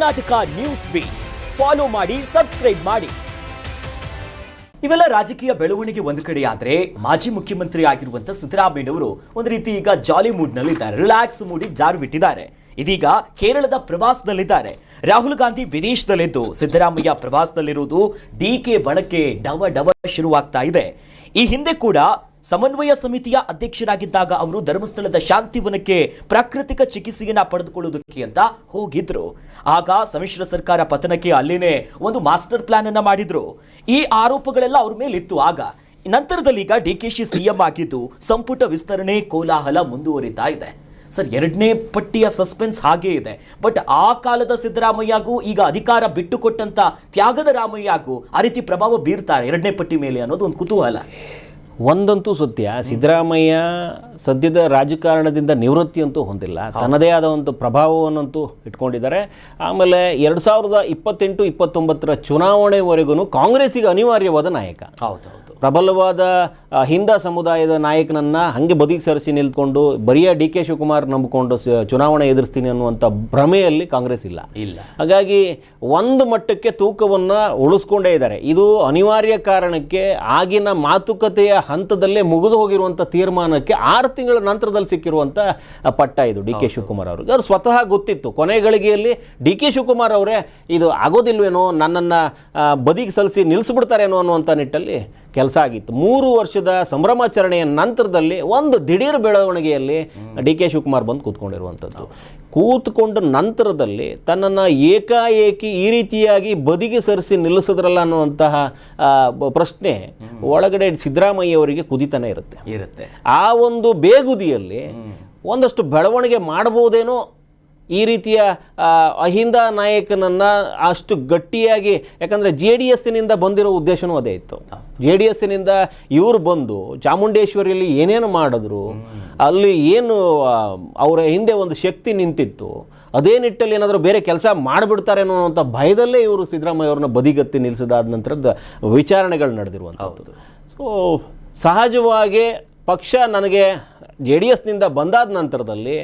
Karnataka news beet follow ಮಾಡಿ, subscribe ಮಾಡಿ. ಇವೆಲ್ಲ ರಾಜಕೀಯ ಬೆಳವಣಿಗೆ ಒಂದು ಕಡೆ ಆದ್ರೆ ಮಾಜಿ ಮುಖ್ಯಮಂತ್ರಿ ಆಗಿರುವಂತ ಸಿದ್ದರಾಮಯ್ಯನವರು ಒಂದು ರೀತಿ ಈಗ ಜಾಲಿ ಮೂಡ್ ನಲ್ಲಿದ್ದಾರೆ, ರಿಲ್ಯಾಕ್ಸ್ ಮೂಡಿಗೆ ಜಾರು ಬಿಟ್ಟಿದ್ದಾರೆ. ಇದೀಗ ಕೇರಳದ ಪ್ರವಾಸದಲ್ಲಿದ್ದಾರೆ. ರಾಹುಲ್ ಗಾಂಧಿ ವಿದೇಶದಲ್ಲಿದ್ದು ಸಿದ್ದರಾಮಯ್ಯ ಪ್ರವಾಸದಲ್ಲಿರುವುದು ಡಿಕೆ ಬಣಕ್ಕೆ ಡವ ಶುರುವಾಗ್ತಾ ಇದೆ. ಈ ಹಿಂದೆ ಕೂಡ ಸಮನ್ವಯ ಸಮಿತಿಯ ಅಧ್ಯಕ್ಷರಾಗಿದ್ದಾಗ ಅವರು ಧರ್ಮಸ್ಥಳದ ಶಾಂತಿವನಕ್ಕೆ ಪ್ರಾಕೃತಿಕ ಚಿಕಿತ್ಸೆಯನ್ನ ಪಡೆದುಕೊಳ್ಳುವುದಕ್ಕೆ ಅಂತ ಹೋಗಿದ್ರು. ಆಗ ಸಮ್ಮಿಶ್ರ ಸರ್ಕಾರ ಪತನಕ್ಕೆ ಅಲ್ಲಿನೇ ಒಂದು ಮಾಸ್ಟರ್ ಪ್ಲಾನ್ ಅನ್ನ ಮಾಡಿದ್ರು. ಈ ಆರೋಪಗಳೆಲ್ಲ ಅವ್ರ ಮೇಲಿತ್ತು. ಆಗ ನಂತರದಲ್ಲಿ ಈಗ ಡಿಕೆಶಿ ಸಿಎಂ ಆಗಿದ್ದು ಸಂಪುಟ ವಿಸ್ತರಣೆ ಕೋಲಾಹಲ ಮುಂದುವರಿತಾ ಇದೆ. ಸರ್, ಎರಡನೇ ಪಟ್ಟಿಯ ಸಸ್ಪೆನ್ಸ್ ಹಾಗೇ ಇದೆ. ಬಟ್ ಆ ಕಾಲದ ಸಿದ್ದರಾಮಯ್ಯಗೂ ಈಗ ಅಧಿಕಾರ ಬಿಟ್ಟುಕೊಟ್ಟಂತ ತ್ಯಾಗದ ರಾಮಯ್ಯಗೂ ಆ ರೀತಿ ಪ್ರಭಾವ ಬೀರ್ತಾರೆ ಎರಡನೇ ಪಟ್ಟಿ ಮೇಲೆ ಅನ್ನೋದು ಒಂದು ಕುತೂಹಲ. ಒಂದಂತೂ ಸತ್ಯ, ಸಿದ್ದರಾಮಯ್ಯ ಸದ್ಯದ ರಾಜಕಾರಣದಿಂದ ನಿವೃತ್ತಿ ಅಂತೂ ಹೊಂದಿಲ್ಲ, ತನ್ನದೇ ಆದ ಒಂದು ಪ್ರಭಾವವನ್ನಂತೂ ಇಟ್ಕೊಂಡಿದ್ದಾರೆ. ಆಮೇಲೆ 2028-29 ಚುನಾವಣೆವರೆಗೂ ಕಾಂಗ್ರೆಸ್ಸಿಗೆ ಅನಿವಾರ್ಯವಾದ ನಾಯಕ. ಹೌದೌದು, ಪ್ರಬಲವಾದ ಹಿಂದಾ ಸಮುದಾಯದ ನಾಯಕನನ್ನು ಹಾಗೆ ಬದಿಗೆ ಸರಿಸಿ ನಿಲ್ಕೊಂಡು ಬರಿಯ ಡಿ ಕೆ ಶಿವಕುಮಾರ್ ನಂಬಿಕೊಂಡು ಚುನಾವಣೆ ಎದುರಿಸ್ತೀನಿ ಅನ್ನುವಂಥ ಭ್ರಮೆಯಲ್ಲಿ ಕಾಂಗ್ರೆಸ್ ಇಲ್ಲ. ಹಾಗಾಗಿ ಒಂದು ಮಟ್ಟಕ್ಕೆ ತೂಕವನ್ನು ಉಳಿಸ್ಕೊಂಡೇ ಇದ್ದಾರೆ. ಇದು ಅನಿವಾರ್ಯ ಕಾರಣಕ್ಕೆ ಆಗಿನ ಮಾತುಕತೆಯ ಹಂತದಲ್ಲೇ ಮುಗಿದು ಹೋಗಿರುವಂಥ ತೀರ್ಮಾನಕ್ಕೆ 6 ತಿಂಗಳ ನಂತರದಲ್ಲಿ ಸಿಕ್ಕಿರುವಂಥ ಪಟ್ಟ ಇದು ಡಿ ಕೆ ಶಿವಕುಮಾರ್ ಅವ್ರಿಗೆ. ಅವ್ರು ಸ್ವತಃ ಗೊತ್ತಿತ್ತು ಕೊನೆ ಗಳಿಗೆಯಲ್ಲಿ ಡಿ ಕೆ ಶಿವಕುಮಾರ್ ಅವರೇ ಇದು ಆಗೋದಿಲ್ವೇನೋ, ನನ್ನನ್ನು ಬದಿಗೆ ಸಲ್ಲಿಸಿ ನಿಲ್ಲಿಸ್ಬಿಡ್ತಾರೇನೋ ಅನ್ನುವಂಥ ನಿಟ್ಟಲ್ಲಿ ಕೆಲಸ ಆಗಿತ್ತು. 3 ವರ್ಷದ ಸಂಭ್ರಮಾಚರಣೆಯ ನಂತರದಲ್ಲಿ ಒಂದು ದಿಢೀರ್ ಬೆಳವಣಿಗೆಯಲ್ಲಿ ಡಿ ಕೆ ಶಿವಕುಮಾರ್ ಬಂದು ಕೂತ್ಕೊಂಡಿರುವಂಥದ್ದು. ಕೂತ್ಕೊಂಡ ನಂತರದಲ್ಲಿ ತನ್ನನ್ನು ಏಕಾಏಕಿ ಈ ರೀತಿಯಾಗಿ ಬದಿಗೆ ಸರಿಸಿ ನಿಲ್ಲಿಸಿದ್ರಲ್ಲ ಅನ್ನುವಂತಹ ಪ್ರಶ್ನೆ ಒಳಗಡೆ ಸಿದ್ದರಾಮಯ್ಯ ಅವರಿಗೆ ಕುದಿತಾನೆ ಇರುತ್ತೆ. ಆ ಒಂದು ಬೇಗುದಿಯಲ್ಲಿ ಒಂದಷ್ಟು ಬೆಳವಣಿಗೆ ಮಾಡಬಹುದೇನೋ, ಈ ರೀತಿಯ ಅಹಿಂದ ನಾಯಕನನ್ನು ಅಷ್ಟು ಗಟ್ಟಿಯಾಗಿ, ಯಾಕಂದರೆ JDS-ನಿಂದ ಬಂದಿರೋ ಉದ್ದೇಶನೂ ಅದೇ ಇತ್ತು. JDS-ನಿಂದ ಇವರು ಬಂದು ಚಾಮುಂಡೇಶ್ವರಿಯಲ್ಲಿ ಏನೇನು ಮಾಡಿದ್ರು, ಅಲ್ಲಿ ಏನು ಅವರ ಹಿಂದೆ ಒಂದು ಶಕ್ತಿ ನಿಂತಿತ್ತು, ಅದೇ ನಿಟ್ಟಲ್ಲಿ ಏನಾದರೂ ಬೇರೆ ಕೆಲಸ ಮಾಡಿಬಿಡ್ತಾರೆ ಅನ್ನೋಂಥ ಭಯದಲ್ಲೇ ಇವರು ಸಿದ್ದರಾಮಯ್ಯ ಅವ್ರನ್ನ ಬದಿಗತ್ತಿ ನಿಲ್ಲಿಸಿದಾದ ನಂತರದ ವಿಚಾರಣೆಗಳು ನಡೆದಿರುವಂಥದ್ದು. ಸೊ ಸಹಜವಾಗಿ ಪಕ್ಷ ನನಗೆ JDS-ನಿಂದ ಬಂದಾದ ನಂತರದಲ್ಲಿ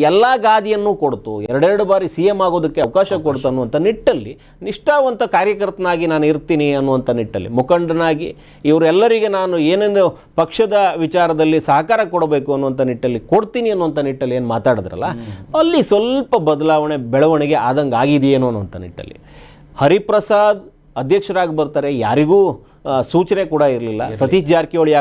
ಎಲ್ಲ ಗಾದಿಯನ್ನು ಕೊಡ್ತು, 2 ಬಾರಿ CM ಆಗೋದಕ್ಕೆ ಅವಕಾಶ ಕೊಡ್ತು ಅನ್ನುವಂಥ ನಿಟ್ಟಲ್ಲಿ ನಿಷ್ಠಾವಂತ ಕಾರ್ಯಕರ್ತನಾಗಿ ನಾನು ಇರ್ತೀನಿ ಅನ್ನುವಂಥ ನಿಟ್ಟಲ್ಲಿ, ಮುಖಂಡನಾಗಿ ಇವರೆಲ್ಲರಿಗೆ ನಾನು ಏನೇನು ಪಕ್ಷದ ವಿಚಾರದಲ್ಲಿ ಸಹಕಾರ ಕೊಡಬೇಕು ಅನ್ನುವಂಥ ನಿಟ್ಟಲ್ಲಿ ಕೊಡ್ತೀನಿ ಅನ್ನುವಂಥ ನಿಟ್ಟಲ್ಲಿ ಏನು ಮಾತಾಡಿದ್ರಲ್ಲ, ಅಲ್ಲಿ ಸ್ವಲ್ಪ ಬದಲಾವಣೆ ಬೆಳವಣಿಗೆ ಆದಂಗೆ ಆಗಿದೆಯೇನೋ ಅನ್ನುವಂಥ ನಿಟ್ಟಲ್ಲಿ. ಹರಿಪ್ರಸಾದ್ ಅಧ್ಯಕ್ಷರಾಗಿ ಬರ್ತಾರೆ, ಯಾರಿಗೂ ಸೂಚನೆ ಕೂಡ ಇರಲಿಲ್ಲ. ಸತೀಶ್ ಜಾರಕಿಹೊಳಿ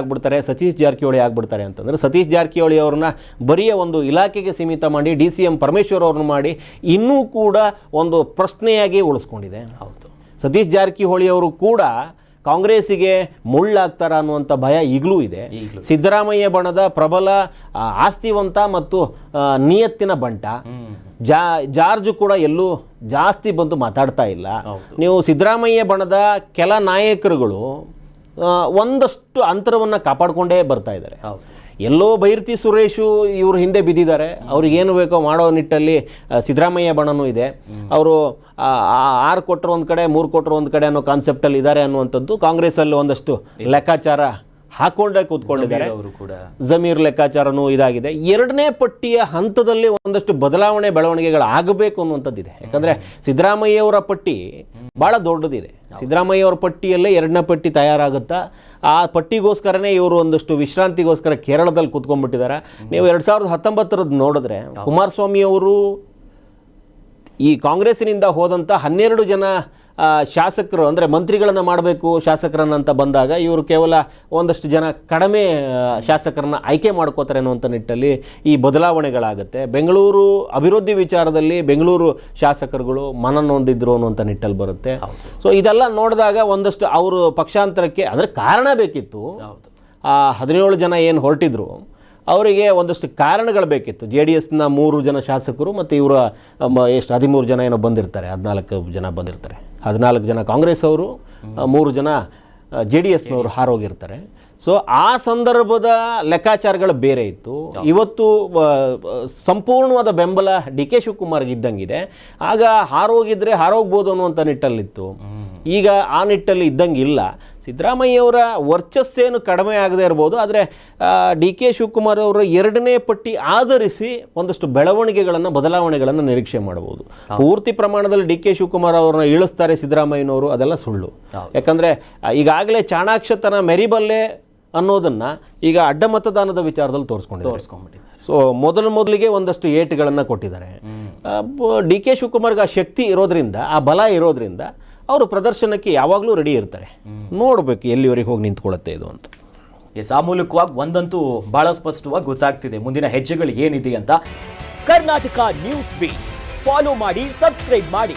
ಆಗ್ಬಿಡ್ತಾರೆ ಅಂತಂದರೆ ಸತೀಶ್ ಜಾರಕಿಹೊಳಿ ಅವ್ರನ್ನ ಬರಿಯ ಒಂದು ಇಲಾಖೆಗೆ ಸೀಮಿತ ಮಾಡಿ DCM ಪರಮೇಶ್ವರ್ ಅವ್ರನ್ನ ಮಾಡಿ ಇನ್ನೂ ಕೂಡ ಒಂದು ಪ್ರಶ್ನೆಯಾಗಿ ಉಳಿಸ್ಕೊಂಡಿದೆ. ಹೌದು, ಸತೀಶ್ ಜಾರಕಿಹೊಳಿ ಅವರು ಕೂಡ ಕಾಂಗ್ರೆಸ್ಸಿಗೆ ಮುಳ್ಳಾಗ್ತಾರ ಅನ್ನುವಂಥ ಭಯ ಈಗಲೂ ಇದೆ. ಸಿದ್ದರಾಮಯ್ಯ ಬಣದ ಪ್ರಬಲ ಆಸ್ತಿವಂತ ಮತ್ತು ನಿಯತ್ತಿನ ಬಂಟ ಜಾರ್ಜ್ ಕೂಡ ಎಲ್ಲೂ ಜಾಸ್ತಿ ಬಂದು ಮಾತಾಡ್ತಾ ಇಲ್ಲ. ನೀವು ಸಿದ್ದರಾಮಯ್ಯ ಬಣದ ಕೆಲ ನಾಯಕರುಗಳು ಒಂದಷ್ಟು ಅಂತರವನ್ನು ಕಾಪಾಡಿಕೊಂಡೇ ಬರ್ತಾ ಇದ್ದಾರೆ. ಎಲ್ಲೋ ಬೈರ್ತಿ ಸುರೇಶು ಇವರು ಹಿಂದೆ ಬಿದ್ದಿದ್ದಾರೆ, ಅವ್ರಿಗೇನು ಬೇಕೋ ಮಾಡೋ ನಿಟ್ಟಲ್ಲಿ ಸಿದ್ದರಾಮಯ್ಯ ಬಣನೂ ಇದೆ. ಅವರು 6 ಕೊಟ್ಟರು ಒಂದು ಕಡೆ, 3 ಕೊಟ್ಟರು ಒಂದು ಕಡೆ ಅನ್ನೋ ಕಾನ್ಸೆಪ್ಟಲ್ಲಿ ಇದ್ದಾರೆ ಅನ್ನುವಂಥದ್ದು ಕಾಂಗ್ರೆಸ್ಸಲ್ಲಿ ಒಂದಷ್ಟು ಲೆಕ್ಕಾಚಾರ ಹಾಕೊಂಡೇ ಕೂತ್ಕೊಂಡಿದ್ದಾರೆ. ಜಮೀರ್ ಲೆಕ್ಕಾಚಾರನೂ ಇದಾಗಿದೆ. 2ನೇ ಪಟ್ಟಿಯ ಹಂತದಲ್ಲಿ ಒಂದಷ್ಟು ಬೆಳವಣಿಗೆಗಳು ಆಗಬೇಕು ಅನ್ನುವಂಥದ್ದಿದೆ. ಯಾಕಂದರೆ ಸಿದ್ದರಾಮಯ್ಯವರ ಪಟ್ಟಿ ಭಾಳ ದೊಡ್ಡದಿದೆ. ಸಿದ್ದರಾಮಯ್ಯವರ ಪಟ್ಟಿಯಲ್ಲೇ 2ನೇ ಪಟ್ಟಿ ತಯಾರಾಗುತ್ತಾ, ಆ ಪಟ್ಟಿಗೋಸ್ಕರನೇ ಇವರು ಒಂದಷ್ಟು ವಿಶ್ರಾಂತಿಗೋಸ್ಕರ ಕೇರಳದಲ್ಲಿ ಕೂತ್ಕೊಂಡ್ಬಿಟ್ಟಿದ್ದಾರೆ. ನೀವು 2019 ನೋಡಿದ್ರೆ ಕುಮಾರಸ್ವಾಮಿ ಅವರು ಈ ಕಾಂಗ್ರೆಸ್ಸಿನಿಂದ ಹೋದಂಥ 12 ಜನ ಶಾಸಕರು, ಅಂದರೆ ಮಂತ್ರಿಗಳನ್ನು ಮಾಡಬೇಕು ಶಾಸಕರನ್ನಂತ ಬಂದಾಗ ಇವರು ಕೇವಲ ಒಂದಷ್ಟು ಜನ ಕಡಿಮೆ ಶಾಸಕರನ್ನ ಆಯ್ಕೆ ಮಾಡ್ಕೋತಾರೆ ಅನ್ನುವಂಥ ನಿಟ್ಟಲ್ಲಿ ಈ ಬದಲಾವಣೆಗಳಾಗುತ್ತೆ. ಬೆಂಗಳೂರು ಅಭಿವೃದ್ಧಿ ವಿಚಾರದಲ್ಲಿ ಬೆಂಗಳೂರು ಶಾಸಕರುಗಳು ಮನನೊಂದಿದ್ರು ಅನ್ನುವಂಥ ನಿಟ್ಟಲ್ಲಿ ಬರುತ್ತೆ. ಸೊ ಇದೆಲ್ಲ ನೋಡಿದಾಗ ಒಂದಷ್ಟು ಅವರು ಪಕ್ಷಾಂತರಕ್ಕೆ ಅಂದರೆ ಕಾರಣ ಬೇಕಿತ್ತು. 17 ಜನ ಏನು ಹೊರಟಿದ್ರು ಅವರಿಗೆ ಒಂದಷ್ಟು ಕಾರಣಗಳು ಬೇಕಿತ್ತು. JDS-ನ 3 ಜನ ಶಾಸಕರು ಮತ್ತು ಇವರ 13 ಜನ ಏನೋ ಬಂದಿರ್ತಾರೆ, 14 ಜನ ಬಂದಿರ್ತಾರೆ. 14 ಜನ ಕಾಂಗ್ರೆಸ್ ಅವರು, 3 ಜನ JDS-ನವರು ಹಾರೋಗಿರ್ತಾರೆ. ಸೊ ಆ ಸಂದರ್ಭದ ಲೆಕ್ಕಾಚಾರಗಳು ಬೇರೆ ಇತ್ತು. ಇವತ್ತು ಸಂಪೂರ್ಣವಾದ ಬೆಂಬಲ ಡಿ ಕೆ ಶಿವಕುಮಾರ್ಗೆ ಇದ್ದಂಗಿದೆ. ಆಗ ಹಾರೋಗಿದ್ರೆ ಹಾರೋಗ್ಬೋದು ಅನ್ನುವಂಥ ನಿಟ್ಟಲ್ಲಿತ್ತು. ಈಗ ಆ ನಿಟ್ಟಲ್ಲಿ ಇದ್ದಂಗೆ ಇಲ್ಲ. ಸಿದ್ದರಾಮಯ್ಯವರ ವರ್ಚಸ್ಸೇನು ಕಡಿಮೆ ಆಗದೆ ಇರ್ಬೋದು, ಆದರೆ ಡಿ ಕೆ ಶಿವಕುಮಾರ್ ಅವರ 2ನೇ ಪಟ್ಟಿ ಆಧರಿಸಿ ಒಂದಷ್ಟು ಬೆಳವಣಿಗೆಗಳನ್ನು, ಬದಲಾವಣೆಗಳನ್ನು ನಿರೀಕ್ಷೆ ಮಾಡ್ಬೋದು. ಪೂರ್ತಿ ಪ್ರಮಾಣದಲ್ಲಿ ಡಿ ಕೆ ಶಿವಕುಮಾರ್ ಅವ್ರನ್ನ ಇಳಿಸ್ತಾರೆ ಸಿದ್ದರಾಮಯ್ಯನವರು, ಅದೆಲ್ಲ ಸುಳ್ಳು. ಯಾಕಂದರೆ ಈಗಾಗಲೇ ಚಾಣಾಕ್ಷತನ ಮೆರಿಬಲ್ಲೆ ಅನ್ನೋದನ್ನು ಈಗ ಅಡ್ಡ ಮತದಾನದ ವಿಚಾರದಲ್ಲಿ ತೋರಿಸ್ಕೊಂಡಿದ್ದಾರೆ. ಸೊ ಮೊದಲಿಗೆ ಒಂದಷ್ಟು ಏಟುಗಳನ್ನು ಕೊಟ್ಟಿದ್ದಾರೆ. ಡಿ ಕೆ ಶಿವಕುಮಾರ್ಗೆ ಆ ಶಕ್ತಿ ಇರೋದ್ರಿಂದ, ಆ ಬಲ ಇರೋದ್ರಿಂದ ಅವರು ಪ್ರದರ್ಶನಕ್ಕೆ ಯಾವಾಗಲೂ ರೆಡಿ ಇರ್ತಾರೆ. ನೋಡಬೇಕು ಎಲ್ಲಿವರೆಗೆ ಹೋಗಿ ನಿಂತ್ಕೊಳ್ಳುತ್ತೆ ಇದು ಅಂತ. ಆ ಮೂಲಕವಾಗಿ ಒಂದಂತೂ ಬಹಳ ಸ್ಪಷ್ಟವಾಗಿ ಗೊತ್ತಾಗ್ತಿದೆ ಮುಂದಿನ ಹೆಜ್ಜೆಗಳು ಏನಿದೆ ಅಂತ. ಕರ್ನಾಟಕ ನ್ಯೂಸ್ ಬೀಟ್ ಫಾಲೋ ಮಾಡಿ, ಸಬ್ಸ್ಕ್ರೈಬ್ ಮಾಡಿ.